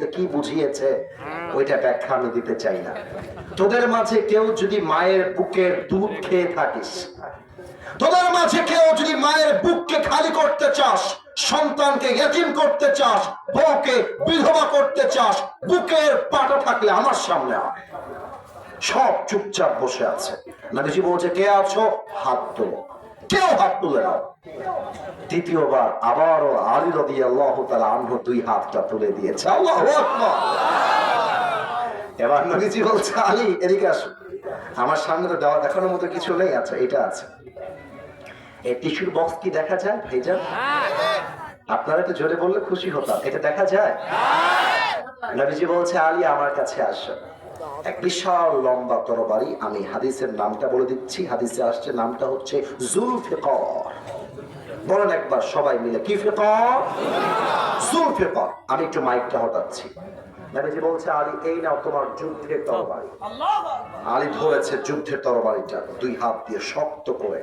বলতে কি বুঝিয়েছে ওইটা ব্যাখ্যা আমি দিতে চাই না। তোদের মাঝে কেউ যদি মায়ের বুকের দুধ খেয়ে থাকিস, তোদের মাঝে কেউ যদি মায়ের বুককে খালি করতে চাস, সন্তানকে ইয়তীম করতে চাস, বউকে বিধবা করতে চাস, বুকের পাটা থাকলে আমার সামনে আয়। সব চুপচাপ বসে আছে। নবীজি বলছে কে আছো হাত তোলো, কেউ হাত তুলে নাও। দ্বিতীয়বার আবারও আলী রাদিয়াল্লাহু তাআলা আনহু দুই হাতটা তুলে দিয়েছে। আল্লাহু আকবার। এবার নবীজি বলছে আলী এদিকে আসো, আমার সামনে তো দেওয়া দেখানোর মতো কিছু নেই। আচ্ছা এটা আছে, এই টিস্যুর বক্স কি দেখা যায় ভাইজান? আপনারা একটু জোরে বললে খুশি হতাম। এটা দেখা যায়? নবীজি বলছে আলী আমার কাছে আসো। এক বিশাল লম্বা তরবারি, আমি হাদিসের নামটা বলে দিচ্ছি, হাদিসে আসছে নামটা হচ্ছে জুলফিকার। বলেন একবার সবাই মিলে, কি ফিকার? জুলফিকার। আমি একটু মাইকটা হটাচ্ছি। নবীজি বলছে আলী এই নাও তোমার যুদ্ধের তরবারি। আলী ধরেছে যুদ্ধের তরবারিটা দুই হাত দিয়ে শক্ত করে।